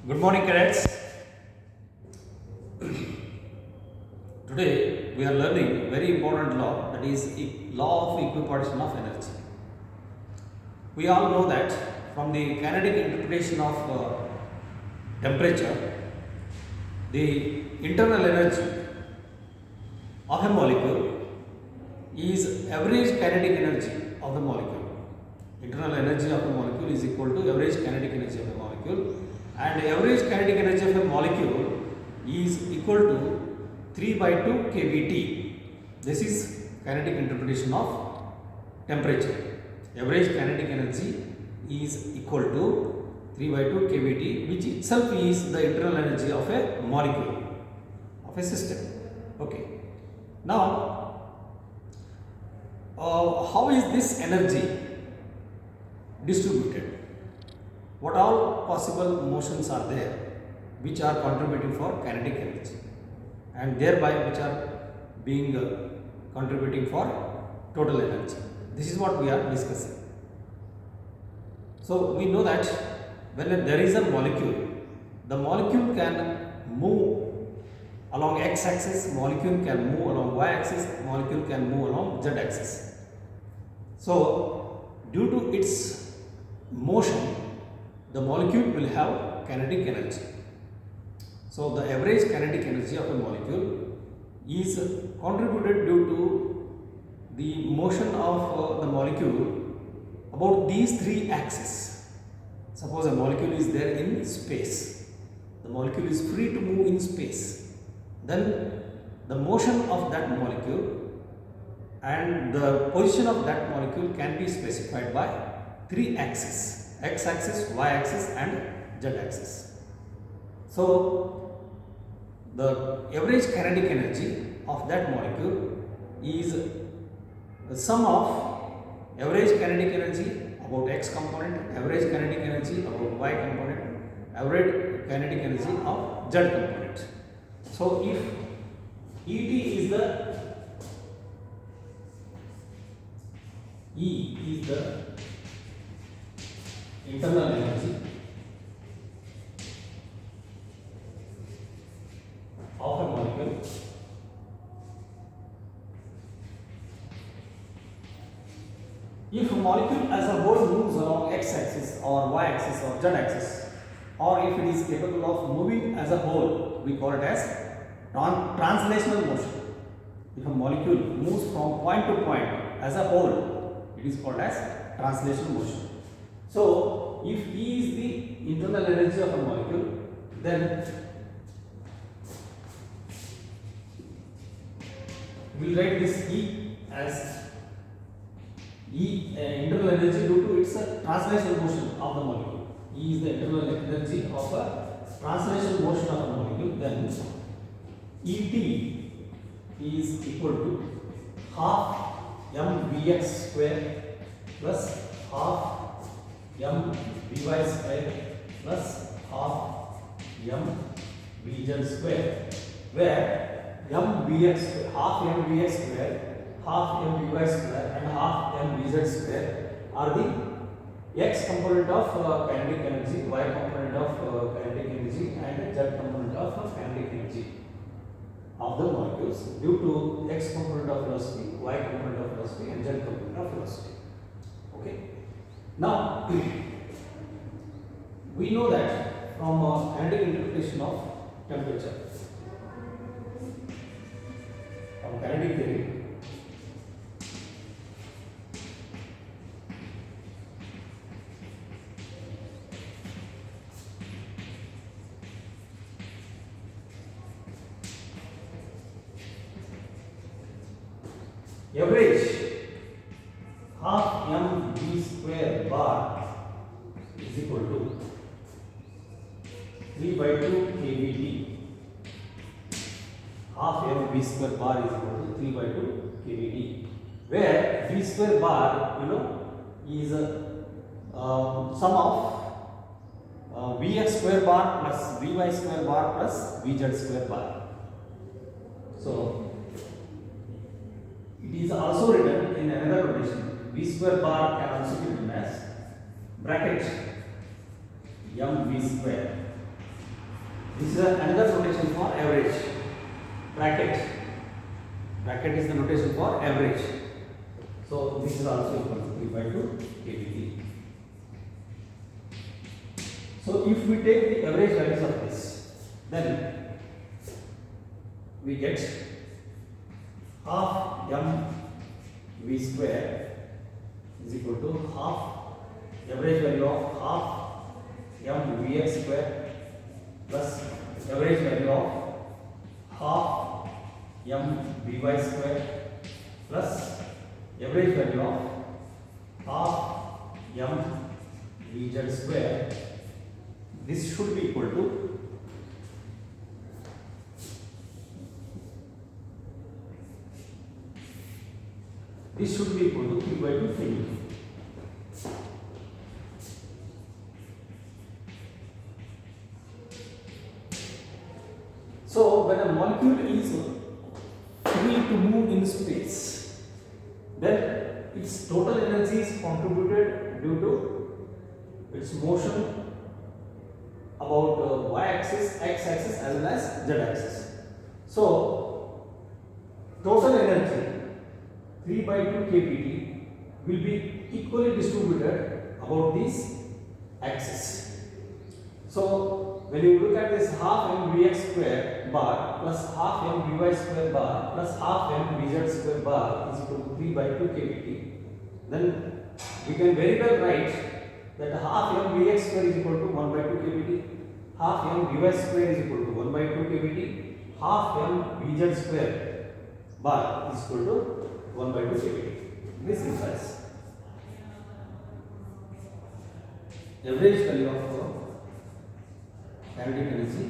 Good morning, cadets. Today we are learning very important law, that is law of equipartition of energy. We all know that from the kinetic interpretation of temperature, the internal energy of a molecule is average kinetic energy of the molecule. Internal energy of a molecule is equal to average kinetic energy of a molecule, and average kinetic energy of a molecule is equal to 3 by 2 kBT. This is kinetic interpretation of temperature. Average kinetic energy is equal to 3 by 2 kBT, which itself is the internal energy of a molecule, of a system. Okay. Now, how is this energy distributed? What all possible motions are there which are contributing for kinetic energy, and thereby which are being contributing for total energy? This is what we are discussing. So we know that when there is a molecule, the molecule can move along x-axis, molecule can move along y-axis, molecule can move along z-axis. So due to its motion, the molecule will have kinetic energy. So the average kinetic energy of a molecule is contributed due to the motion of the molecule about these three axes. Suppose a molecule is there in space, the molecule is free to move in space, then the motion of that molecule and the position of that molecule can be specified by three axes: x-axis, y-axis and z-axis. So the average kinetic energy of that molecule is the sum of average kinetic energy about x component, average kinetic energy about y component, average kinetic energy of z component. So if E is the internal energy of a molecule, if a molecule as a whole moves along x-axis or y-axis or z-axis, or if it is capable of moving as a whole, we call it as translational motion. If a molecule moves from point to point as a whole, it is called as translational motion. So if E is the internal energy of a molecule, then we will write this E as internal energy due to its translational motion of the molecule. E is the internal energy of a translational motion of a molecule. Then Et is equal to half mvx square plus half mvy square plus half mvz square, where mvx half mvx square, half mvy square and half mvz square are the x component of kinetic energy, y component of kinetic energy and z component of kinetic energy of the molecules due to x component of velocity, y component of velocity and z component of velocity. Okay. Now we know that from kinetic interpretation of temperature, from kinetic theory, average half mv square bar is equal to 3 by 2 kBT. Half mv square bar is equal to 3 by 2 kBT, where v square bar is sum of vx square bar plus vy square bar plus vz square bar. So it is also written in another notation. V square bar can also be written as bracket mv square This is another notation for average. Bracket. Bracket is the notation for average. So this is also equal to 3 by 2 kVt. So if we take the average values of this, then we get half m v square is equal to half average value of half m vx square plus average value of half m vy square plus average value of half m vz square. This should be equal to this should be equal to 3 by 2 kV. So when a molecule is free to move in space, then its total energy is contributed due to its motion about y-axis, x-axis as well as z-axis. So total energy 3 by 2 kVt will be equally distributed about these axes. So when you look at this half m vx square bar plus half m vy square bar plus half m vz square bar is equal to 3 by 2 kVt, then we can very well write that half m vx square is equal to 1 by 2 kVt, half m vy square is equal to 1 by 2 kVt, half m vz square bar is equal to 1 by 2 kVt. This implies average value of kinetic energy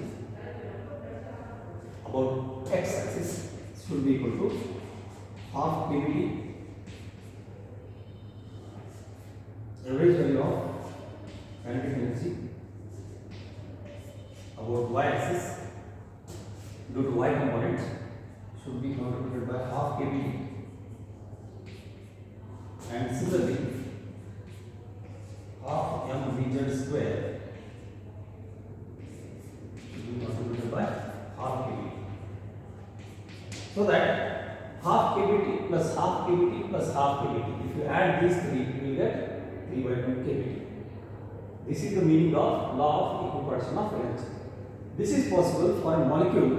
about x-axis should be equal to half kVt. Average value of kinetic energy about y-axis due to y component should be contributed by half kVt. And similarly, half m vz square should be contributed by half kVt. So that half kVt plus half kVt plus half kVt, if you add these three, you will get 3 by 2 kVt. This is the meaning of law of equipartition of energy. This is possible for a molecule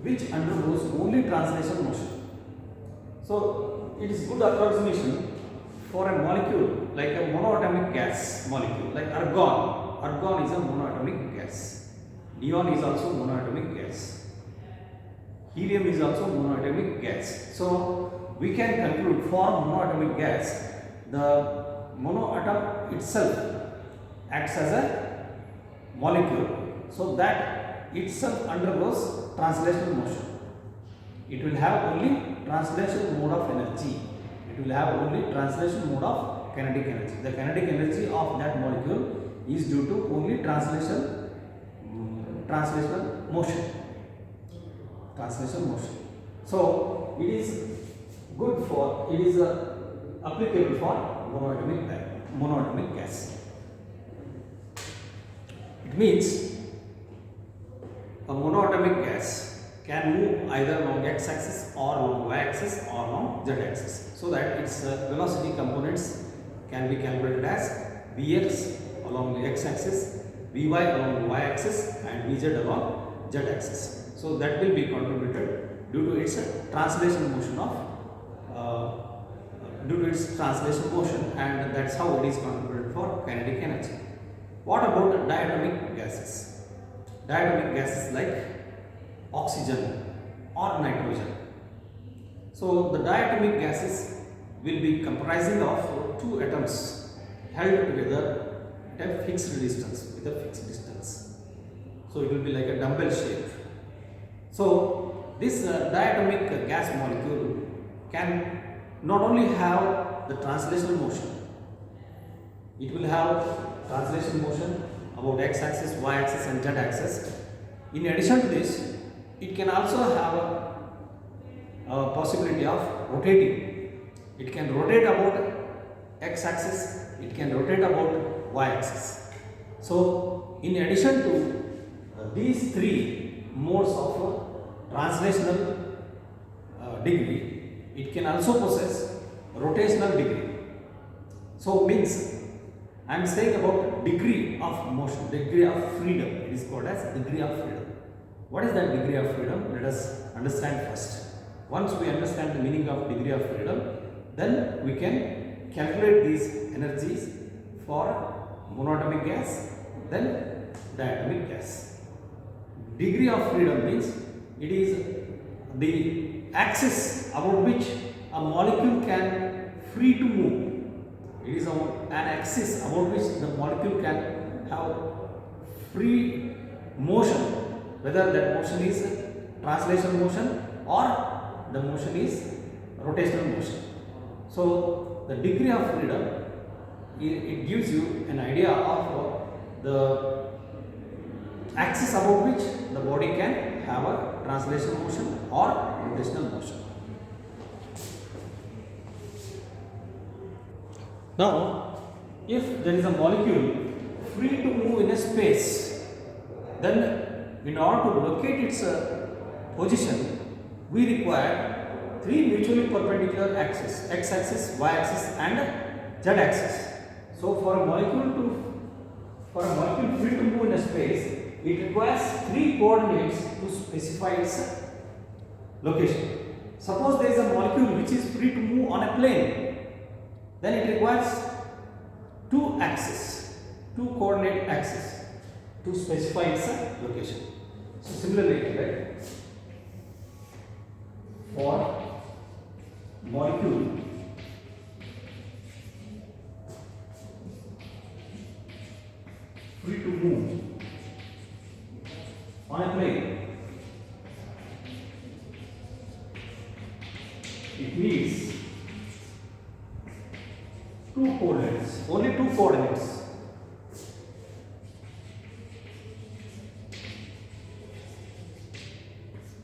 which undergoes only translation motion. So it is good approximation for a molecule like a monoatomic gas molecule like argon. Argon is a monoatomic gas. Neon is also monoatomic gas. Helium is also monoatomic gas. So we can conclude for monoatomic gas, the monoatom itself acts as a molecule, so that itself undergoes translational motion. It will have only translation mode of energy. It will have only translation mode of kinetic energy. The kinetic energy of that molecule is due to only translational motion. Translation motion. So it is good for, it is applicable for monoatomic gas. It means a monoatomic gas can move either along x-axis or along y-axis or along z-axis, so that its velocity components can be calculated as Vx along the x-axis, Vy along the y-axis and Vz along z-axis. So that will be contributed due to its translation motion and that's how it is contributed for kinetic energy. What about diatomic gases? Diatomic gases like oxygen or nitrogen. So the diatomic gases will be comprising of two atoms held together at a fixed distance, with a fixed distance. So it will be like a dumbbell shape. So this diatomic gas molecule can not only have the translational motion, it will have translation motion about x-axis, y-axis and z-axis. In addition to this, it can also have a possibility of rotating. It can rotate about x-axis, it can rotate about y-axis. So in addition to these three modes of translational degree, it can also possess rotational degree. So means I am saying about degree of motion, degree of freedom. It is called as degree of freedom. What is that degree of freedom? Let us understand first. Once we understand the meaning of degree of freedom, then we can calculate these energies for monatomic gas, then diatomic gas. Degree of freedom means it is the axis about which a molecule can free to move. It is an axis about which the molecule can have free motion, whether that motion is translational motion or the motion is rotational motion. So the degree of freedom, it gives you an idea of the axis about which the body can have a translational motion or rotational motion. Now, if there is a molecule free to move in a space, then in order to locate its position, we require three mutually perpendicular axes: x-axis, y-axis, and z-axis. So, for a molecule free to move in a space, it requires three coordinates to specify its location. Suppose there is a molecule which is free to move on a plane, then it requires two axes, two coordinate axes to specify its location. So similarly, right, for molecule free to move on a plane, it needs two coordinates, only two coordinates.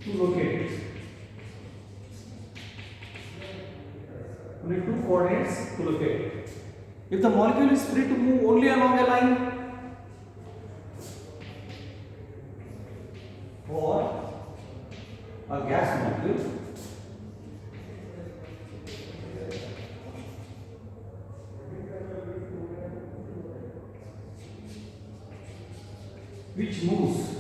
To locate it. Only two coordinates to locate it. If the molecule is free to move only along a line, for a gas molecule, which moves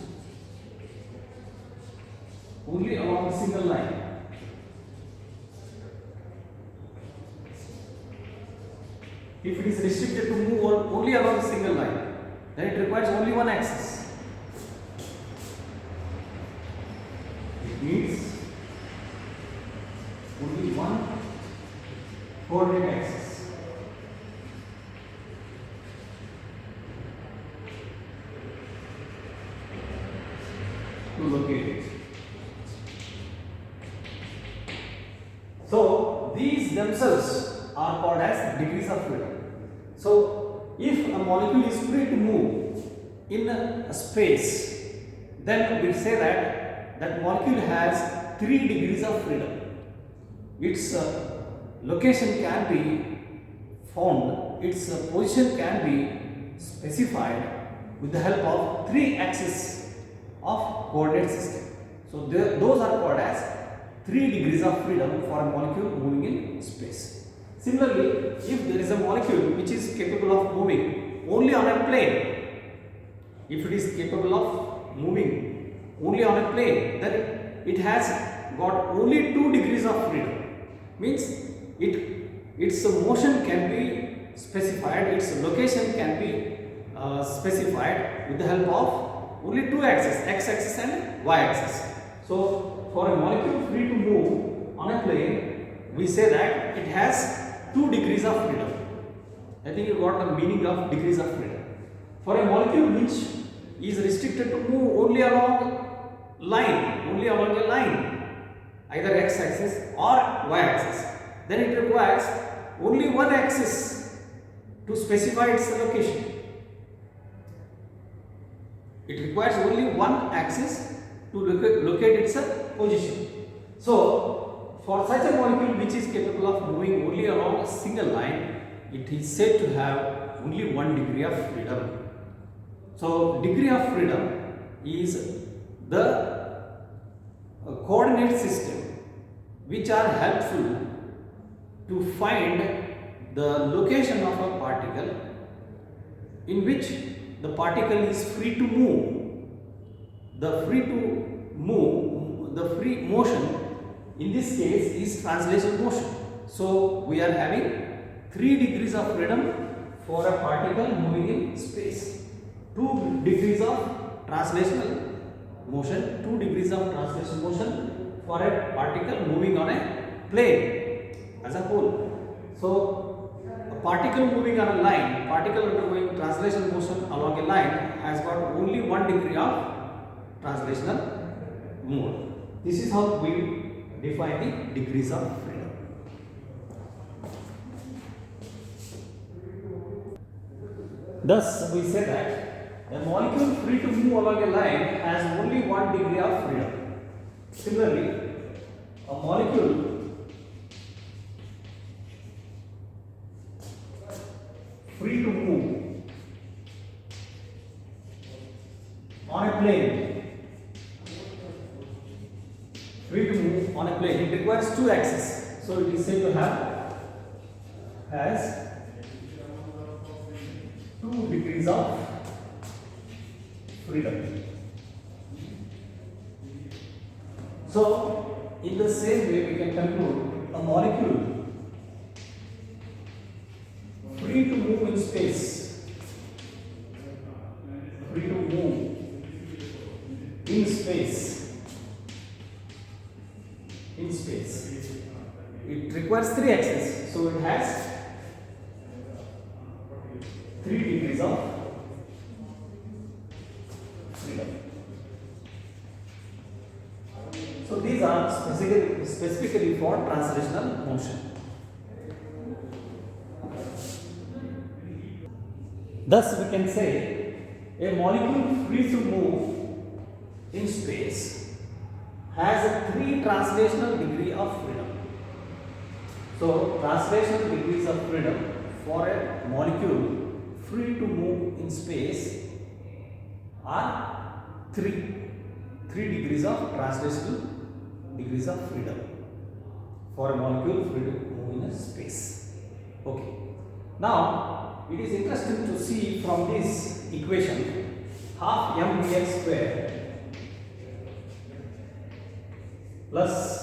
only along a single line, if it is restricted to move only along a single line, then it requires only one axis. It needs only one coordinate axis. To locate it. So these themselves are called as degrees of freedom. So if a molecule is free to move in a space, then we say that that molecule has 3 degrees of freedom. Its location can be found, its position can be specified with the help of 3 axes of coordinate system. So those are called as 3 degrees of freedom for a molecule moving in space. Similarly, if there is a molecule which is capable of moving only on a plane, if it is capable of moving only on a plane, then it has got only 2 degrees of freedom. Means its motion can be specified, its location can be specified with the help of only 2 axes, x-axis and y-axis. So for a molecule free to move on a plane, we say that it has 2 degrees of freedom. I think you got the meaning of degrees of freedom. For a molecule which is restricted to move only along a line, either x-axis or y-axis, then it requires only one axis to specify its location. It requires only one axis to locate its position. So, for such a molecule which is capable of moving only along a single line, it is said to have only 1 degree of freedom. So, degree of freedom is the coordinate system which are helpful to find the location of a particle in which the particle is free to move. The free motion in this case is translation motion. So we are having 3 degrees of freedom for a particle moving in space. 2 degrees of translational motion, 2 degrees of translation motion for a particle moving on a plane as a whole. So a particle moving on a line, particle undergoing translation motion along a line has got only 1 degree of translational mode. This is how we define the degrees of freedom. Thus, we say that a molecule free to move along a line has only 1 degree of freedom. Similarly, a molecule free to move on a plane, it requires 2 axes. So it is said to have has 2 degrees of freedom. So in the same way we can conclude a molecule free to move in space, free to move in space, it requires 3 axes, so it has 3 degrees of freedom. So these are specifically for translational motion. Thus we can say a molecule free to move in space has a 3 translational degree of freedom. So translational degrees of freedom for a molecule free to move in space are 3 degrees of translational degrees of freedom for a molecule free to move in a space. Okay. Now it is interesting to see from this equation half mvx square plus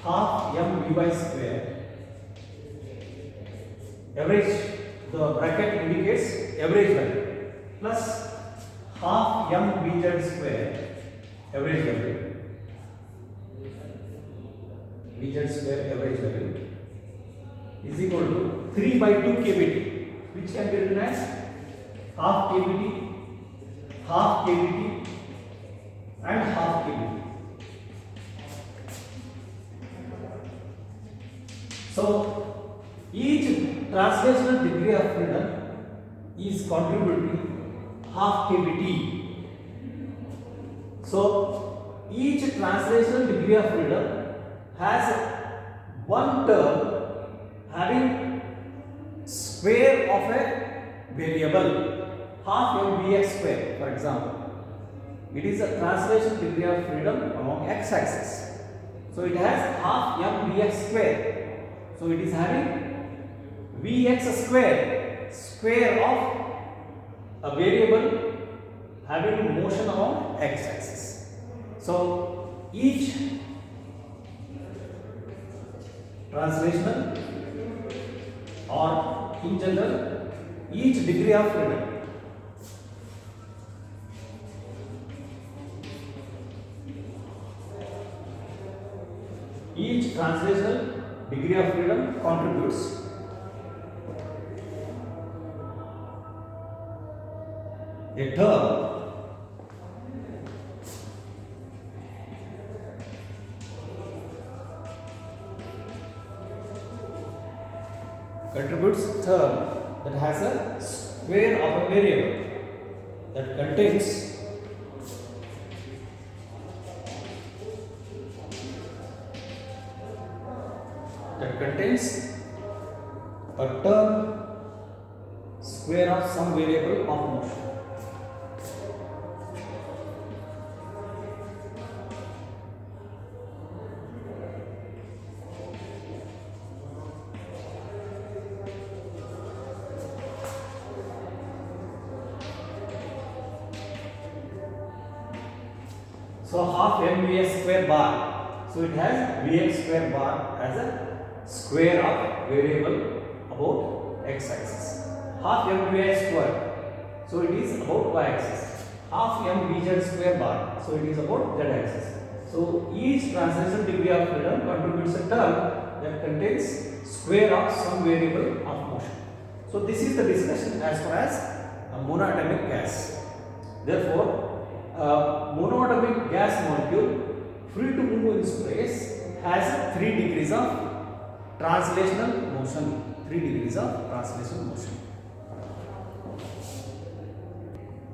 half mvy square, average, the bracket indicates average value, plus half mvz square, average value, vz square average value is equal to 3 by 2 kbt, which can be written as half kbt, half kbt and half kbt. So each translational degree of freedom is contributing half kbt. So each translational degree of freedom has one term having square of a variable, half mvx square for example. It is a translation degree of freedom along x-axis. So it has half mvx square. So it is having vx square of a variable having motion along x-axis. So each translational or in general each degree of freedom each translational degree of freedom contributes a term that has a square of a variable that contains a term square of some variable of motion. So half mvs square bar. So it has vx square bar as a square of variable about x axis. Half mvy square. So it is about y axis. Half mvz square bar. So it is about z axis. So each translation degree of freedom contributes a term that contains square of some variable of motion. So this is the discussion as far as a monoatomic gas. Therefore, a monoatomic gas molecule free to move in space has 3 degrees of translational motion. 3 degrees of translational motion.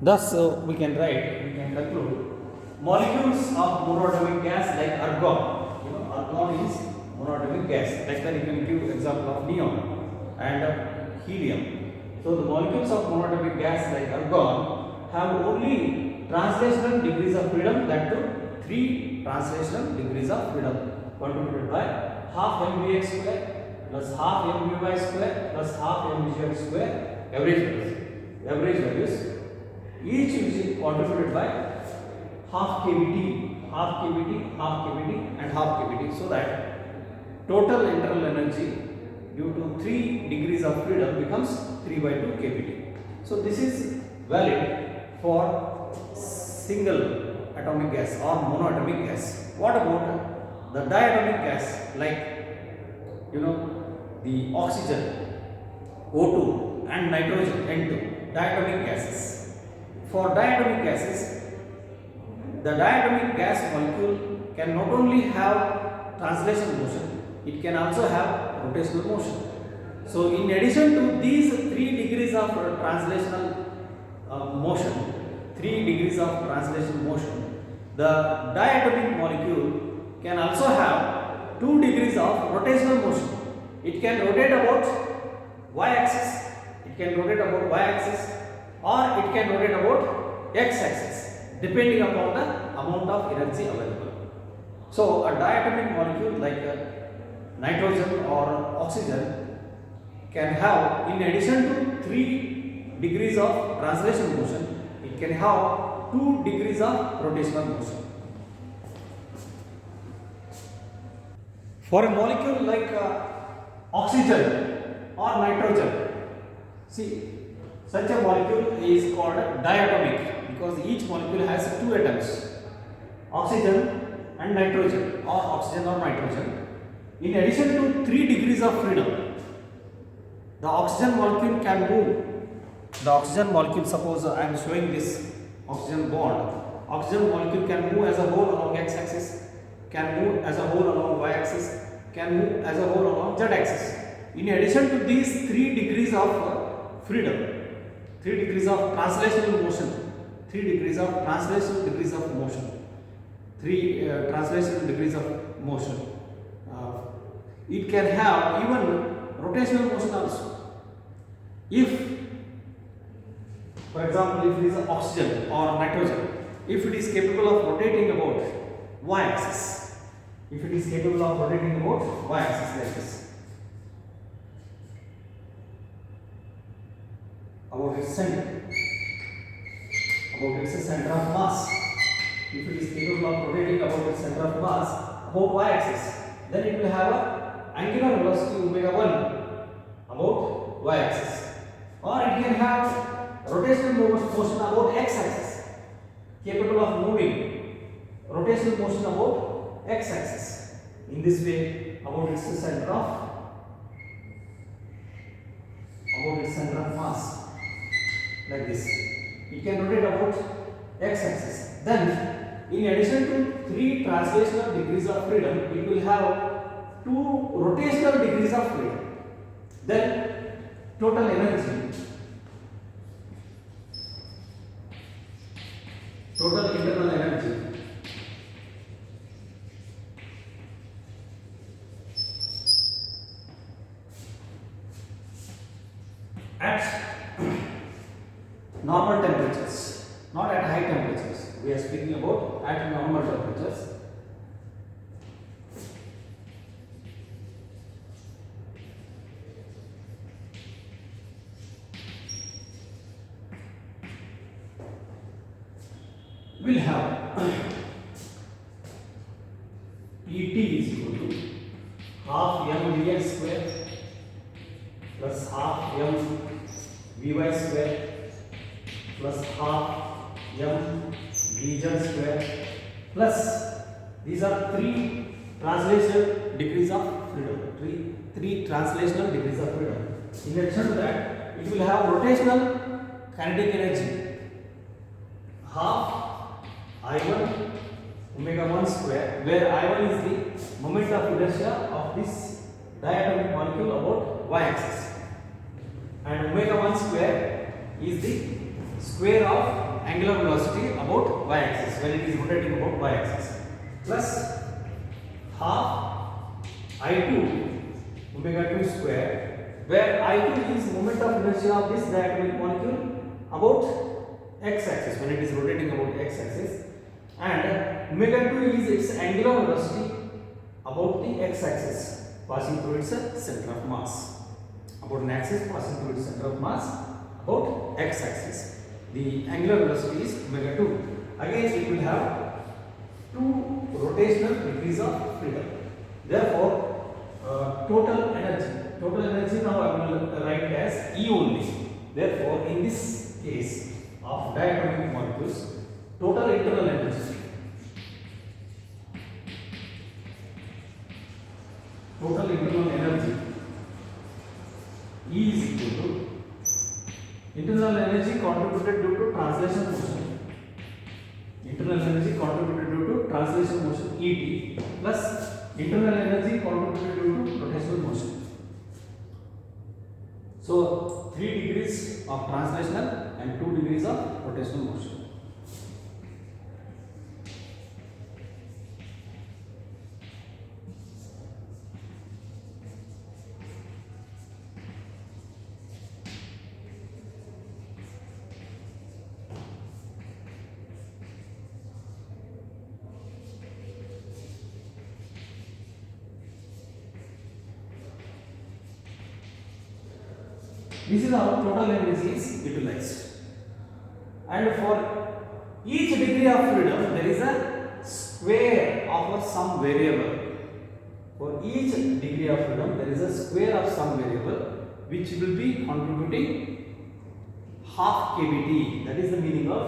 Thus, we can conclude molecules of monoatomic gas like argon. Argon is monoatomic gas. Like that, you can give example of neon and helium. So the molecules of monoatomic gas like argon have only translational degrees of freedom, that too 3 translational degrees of freedom contributed by half mvx square plus half mvy square plus half mvz square average values. Each is contributed by half kBt, half kBt, half kBt and half kBt, so that total internal energy due to 3 degrees of freedom becomes 3/2 kBt. So this is valid for single atomic gas or monoatomic gas. What about the diatomic gas, like the oxygen O2 and nitrogen N2, diatomic gases. For diatomic gases, the diatomic gas molecule can not only have translation motion, it can also have rotational motion. So in addition to these 3 degrees of translational motion, 3 degrees of translation motion, the diatomic molecule can also have 2 degrees of rotational motion. It can rotate about y-axis, or it can rotate about x-axis, depending upon the amount of energy available. So a diatomic molecule like nitrogen or oxygen can have, in addition to 3 degrees of translation motion, it can have 2 degrees of rotational motion. For a molecule like oxygen or nitrogen, see, such a molecule is called diatomic because each molecule has 2 atoms, oxygen and nitrogen, or oxygen or nitrogen. In addition to 3 degrees of freedom, the oxygen molecule can move. The oxygen molecule, suppose I am showing this oxygen bond, oxygen molecule can move as a whole along x-axis, can move as a whole along y-axis, can move as a whole along z-axis. In addition to these 3 degrees of freedom, 3 degrees of translational motion, 3 degrees of translational degrees of motion, 3 translational degrees of motion, it can have even rotational motion also. If, for example, if it is oxygen or nitrogen, if it is capable of rotating about y-axis, like this, about its center of mass, if it is capable of rotating about its center of mass about y-axis, then it will have a angular velocity omega 1 about y-axis, or it can have rotational motion about x-axis, capable of moving rotational motion about x-axis. In this way, about its center of mass, like this, it can rotate about x-axis. Then, in addition to 3 translational degrees of freedom, it will have 2 rotational degrees of freedom. Then, total energy, total internal energy at normal temperatures, not at high temperatures. We are speaking about at normal temperatures. Will have Vy square plus half m Vz square plus, these are three translational degrees of freedom. Three translational degrees of freedom. In addition to that, it will have rotational kinetic energy half I1 omega 1 square, where I1 is the moment of inertia of this diatomic molecule about y-axis, and omega 1 square is the square of angular velocity about y-axis when it is rotating about y-axis, plus half I2 omega 2 square, where I2 is moment of inertia of this diatomic molecule about x-axis when it is rotating about x-axis, and omega 2 is its angular velocity about the x-axis passing through its center of mass, about an axis passing through its center of mass about x-axis. The angular velocity is omega 2. Again, it will have two rotational degrees of freedom. Therefore, total energy now I will write it as E only. Therefore, in this case of diatomic molecules, total internal energy E is equal to internal energy contributed due to translation motion, ET, plus internal energy contributed due to rotational motion. So 3 degrees of translational and 2 degrees of rotational motion. This is how total energy is utilized. And for each degree of freedom, there is a square of some variable. For each degree of freedom, there is a square of some variable which will be contributing half kBT. That is the meaning of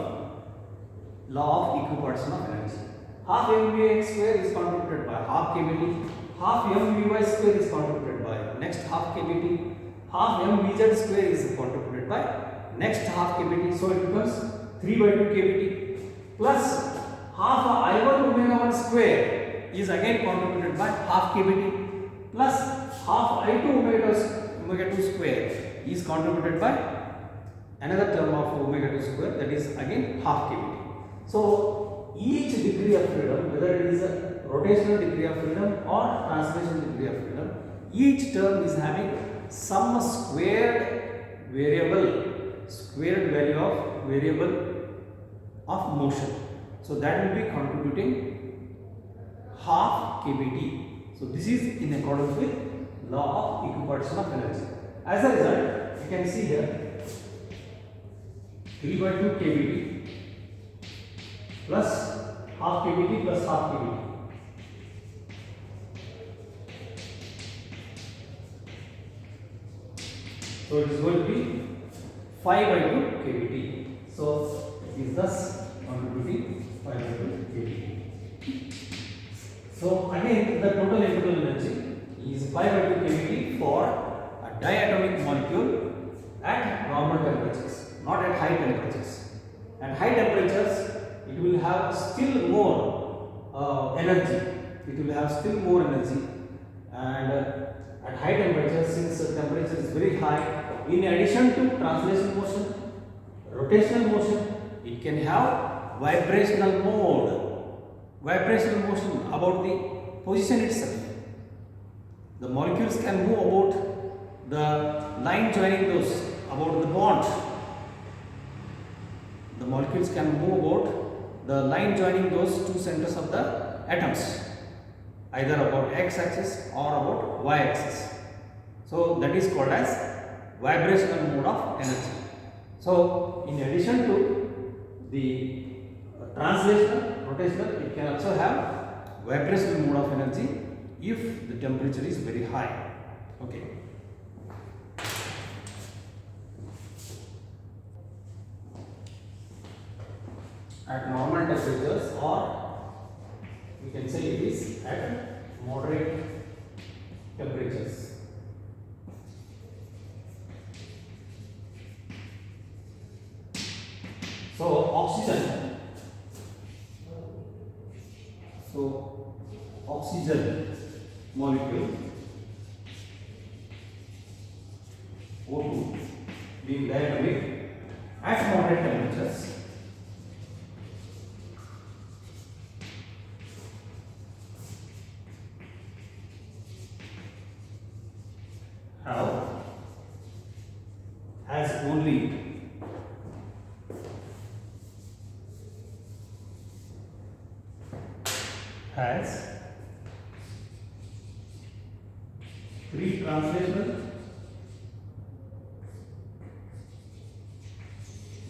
law of equipartition of energy. Half mvx square is contributed by half kBT. Half mvy square is contributed by next half kBT. Half mvz square is contributed by next half kBT, so it becomes 3/2 kBT, plus half I1 omega 1 square is again contributed by half kBT, plus half I2 omega 2 square is contributed by another term of omega 2 square, that is again half kBT. So each degree of freedom, whether it is a rotational degree of freedom or translational degree of freedom, each term is having some squared value of variable of motion, so that will be contributing half kBT. So this is in accordance with law of equipartition of energy. As a result, you can see here 3/2 kBT plus half kBT plus half kBT. So it is going to be 5/2 kBT. So it is thus contributing 5/2 kBT. So again, the total internal energy is 5/2 kBT for a diatomic molecule at normal temperatures, not at high temperatures. At high temperatures, it will have still more energy. And at high temperatures, since the temperature is very high, in addition to translation motion, rotational motion, it can have vibrational motion about the position itself. The molecules can move about the line joining those, about the bond. The molecules can move about the line joining those two centers of the atoms, either about x-axis or about y-axis. So that is called as vibrational mode of energy. So in addition to the translational, rotational, it can also have vibrational mode of energy if the temperature is very high. Okay. at normal temperatures, or we can say it is at moderate temperatures. So oxygen, oxygen molecule O2 being diatomic at moderate temperatures have has only has three translational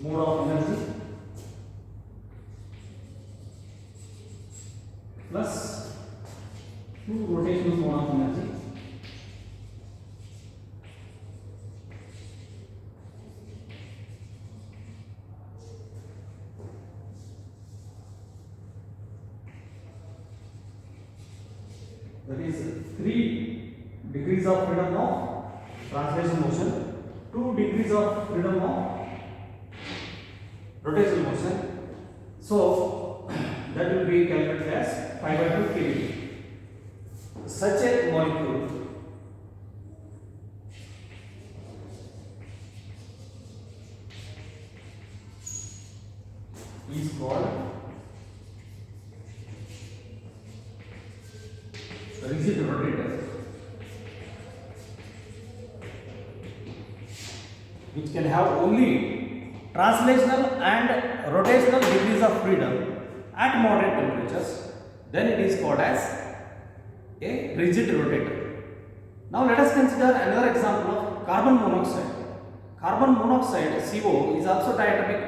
mode of energy plus two rotational mode of energy that is 3 degrees of freedom of translation motion, 2 degrees of freedom of rotational motion. So that will be calculated as 5/2 kV. Such a molecule is called rigid rotator, which can have only translational and rotational degrees of freedom at moderate temperatures. Then it is called as a rigid rotator. Now let us consider another example of carbon monoxide. Carbon monoxide, CO, is also diatomic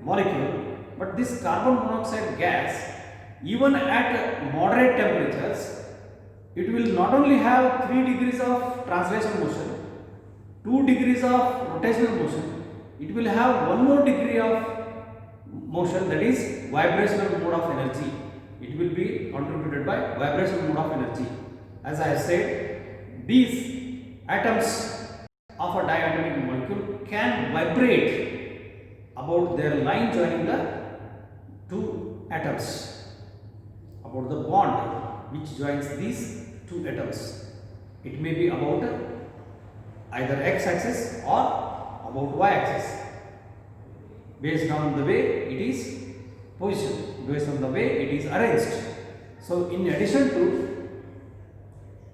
molecule, but this carbon monoxide gas, even at moderate temperatures, it will not only have 3 degrees of translation motion, 2 degrees of rotational motion, it will have one more degree of motion, that is vibrational mode of energy. It will be contributed by vibrational mode of energy. As I have said, these atoms of a diatomic molecule can vibrate about their line joining the two atoms, about the bond which joins these two atoms. It may be about either x-axis or about y-axis, based on the way it is positioned, based on the way it is arranged. So in addition to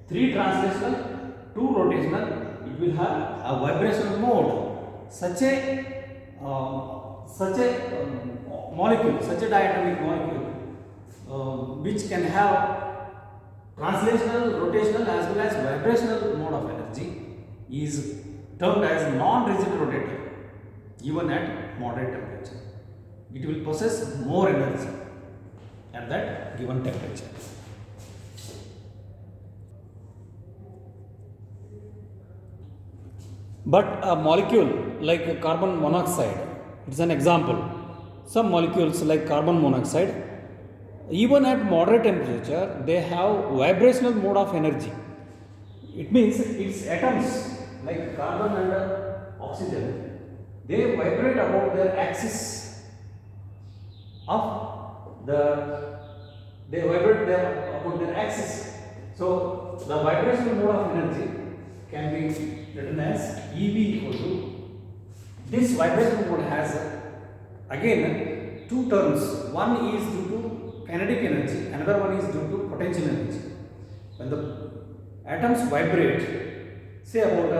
3 translational, 2 rotational, it will have a vibrational mode. Such a molecule, such a diatomic molecule, which can have translational, rotational as well as vibrational mode of energy, is termed as non-rigid rotator even at moderate temperature. It will possess more energy at that given temperature. But a molecule like carbon monoxide, it is an example. Some molecules like carbon monoxide, even at moderate temperature, they have vibrational mode of energy. It means its atoms like carbon and oxygen, they vibrate about their axis of they vibrate about their axis. So the vibrational mode of energy can be written as EV equal to, this vibrational mode has again two terms. One is due to kinetic energy, another one is due to potential energy. When the atoms vibrate, say about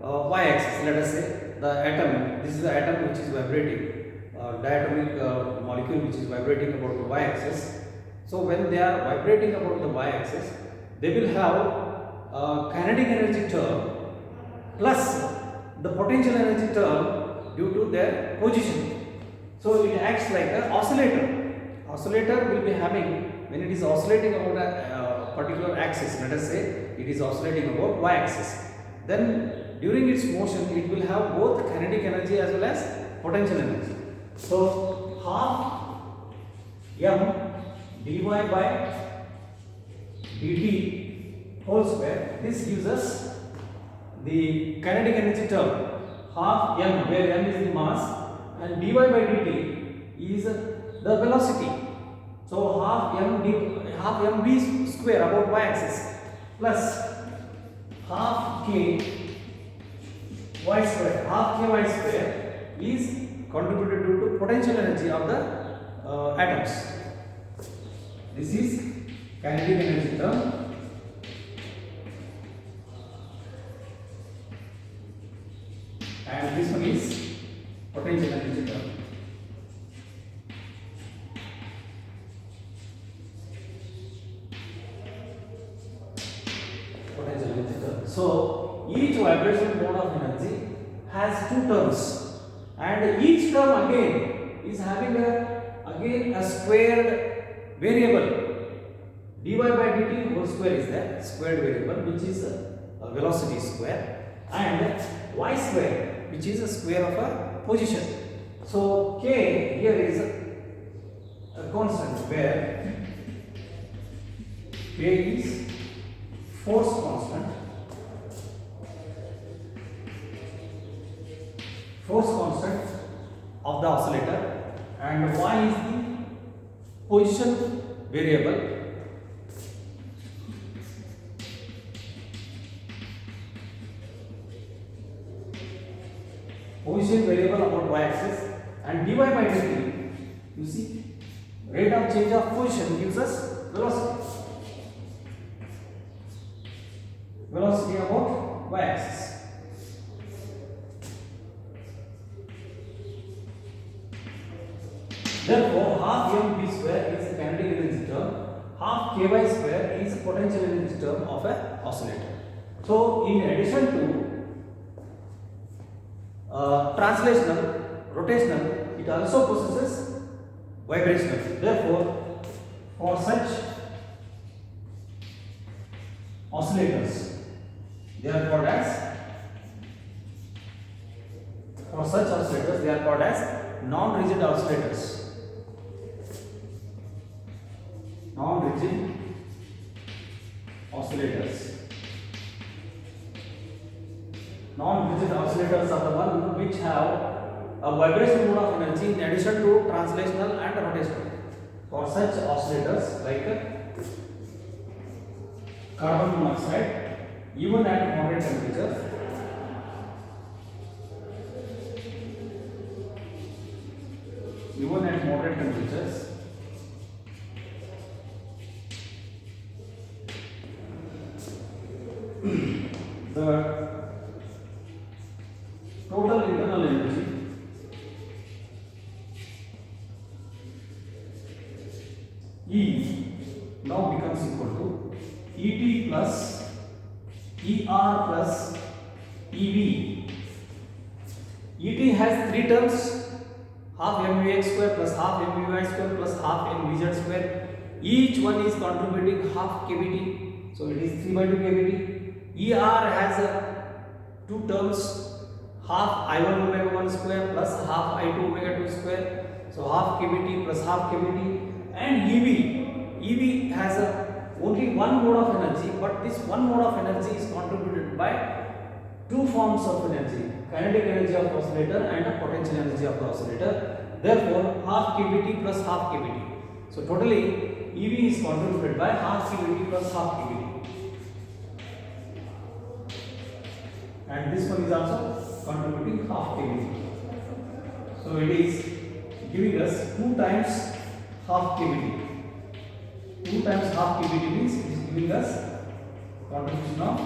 a y-axis, let us say the atom, this is the atom which is vibrating, diatomic molecule which is vibrating about the y-axis. So when they are vibrating about the y-axis, they will have kinetic energy term plus the potential energy term due to their position. So it acts like an oscillator. Oscillator will be having, when it is oscillating about a particular axis, let us say it is oscillating about y-axis, then during its motion it will have both kinetic energy as well as potential energy. So half m dy by dt whole square. This gives us the kinetic energy term half m, where m is the mass and dy by dt is the velocity. So half mv square about y axis plus half k y square. Half k y square is contributed to potential energy of the atoms. This is kinetic energy term. And this one is potential energy term. Potential energy term. So each vibrational mode of energy has two terms, and each term again is having a squared variable. Dy by dt whole square is the squared variable, which is a velocity square, and y square, which is a square of a position. So k here is a constant, where k is force constant. Force constant of the oscillator, and y is the position variable. Position variable about y axis, and dy by dt, you see, rate of change of position gives us velocity. Velocity about y axis. Therefore, half mv square is a kinetic energy term, half ky square is a potential energy term of an oscillator. So, in addition to translational, rotational, it also possesses vibrational. Therefore, for such oscillators, they are called as non-rigid oscillators. Non-rigid oscillators. Non-rigid oscillators are the one which have a vibrational mode of energy in addition to translational and rotational. For such oscillators like carbon monoxide, even at moderate temperature, the total internal energy E now becomes equal to ET plus ER plus EV. ET has three terms: half mvx square plus half mvy square plus half mvz square. Each one is contributing half kBT, so it is 3 by 2 kBT. ER has two terms: half I1 omega 1 square plus half I2 omega 2 square, so half kBT plus half kBT. And EV has only one mode of energy, but this one mode of energy is contributed by two forms of energy: kinetic energy of oscillator and a potential energy of the oscillator. Therefore, half kBT plus half kBT. So totally EV is contributed by half kBT plus half kBT. And this one is also contributing half kBT. So it is giving us 2 times half kBT. 2 times half kBT means it is giving us contribution of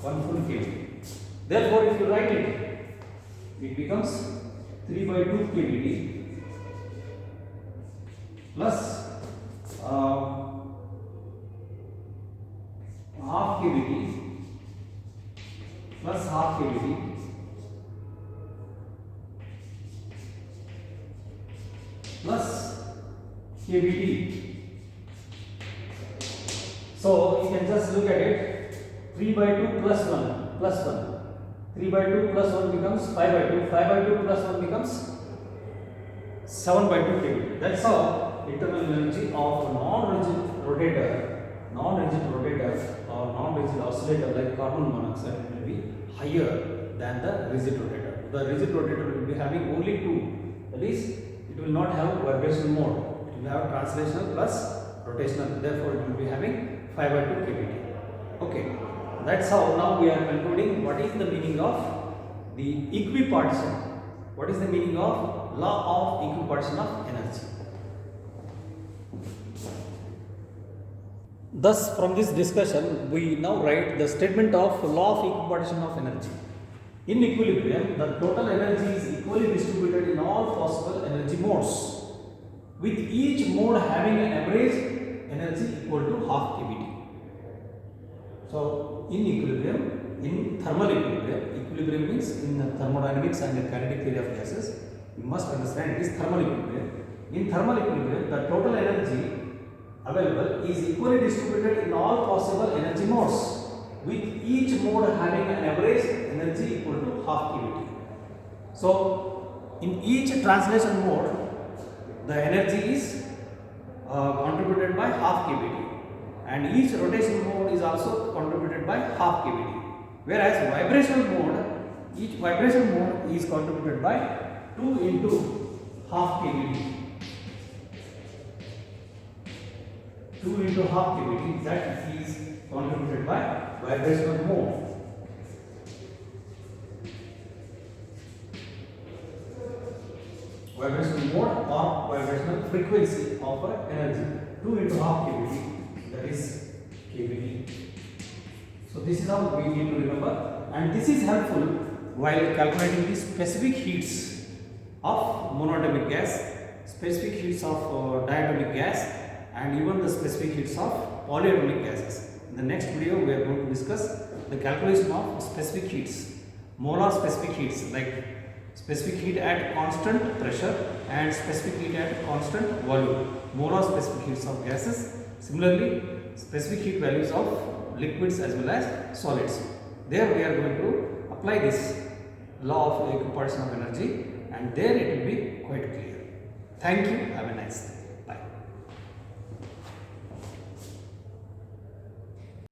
1 full kBT. Therefore, if you write it, it becomes 3 by 2 kBT plus half kBT plus half kBT plus kBT. So you can just look at it: 3 by 2 plus 1 plus 1. 3 by 2 plus 1 becomes 5 by 2. 5 by 2 plus 1 becomes 7 by 2 kBT. That's how internal energy of non-rigid rotator or non-rigid oscillator like carbon monoxide will be higher than the rigid rotator. The rigid rotator will be having only two, that is, it will not have vibrational mode. It will have translational plus rotational. Therefore, it will be having 5/2 kVt. Okay, that's how now we are concluding what is the meaning of the equipartition. What is the meaning of law of equipartition of energy? Thus, from this discussion, we now write the statement of law of equipartition of energy. In equilibrium, the total energy is equally distributed in all possible energy modes, with each mode having an average energy equal to half kVt. So, in equilibrium, in thermal equilibrium means in thermodynamics and kinetic theory of gases, you must understand it is thermal equilibrium. In thermal equilibrium, the total energy available is equally distributed in all possible energy modes, with each mode having an average energy equal to half kVt. So, in each translation mode, the energy is contributed by half kVt, and each rotation mode is also contributed by half kVt. Whereas vibrational mode, each vibration mode is contributed by 2 into half kVt. 2 into half kVt, that is contributed by vibrational mode. Vibrational mode or vibrational frequency of energy. 2 into half kVt, that is kVt. So this is how we need to remember, and this is helpful while calculating the specific heats of monatomic gas, specific heats of diatomic gas, and even the specific heats of polyatomic gases. In the next video, we are going to discuss the calculation of specific heats, molar specific heats, like specific heat at constant pressure and specific heat at constant volume, molar specific heats of gases. Similarly, specific heat values of liquids as well as solids. There we are going to apply this law of equipartition of energy, and there it will be quite clear. Thank you. Have a nice day.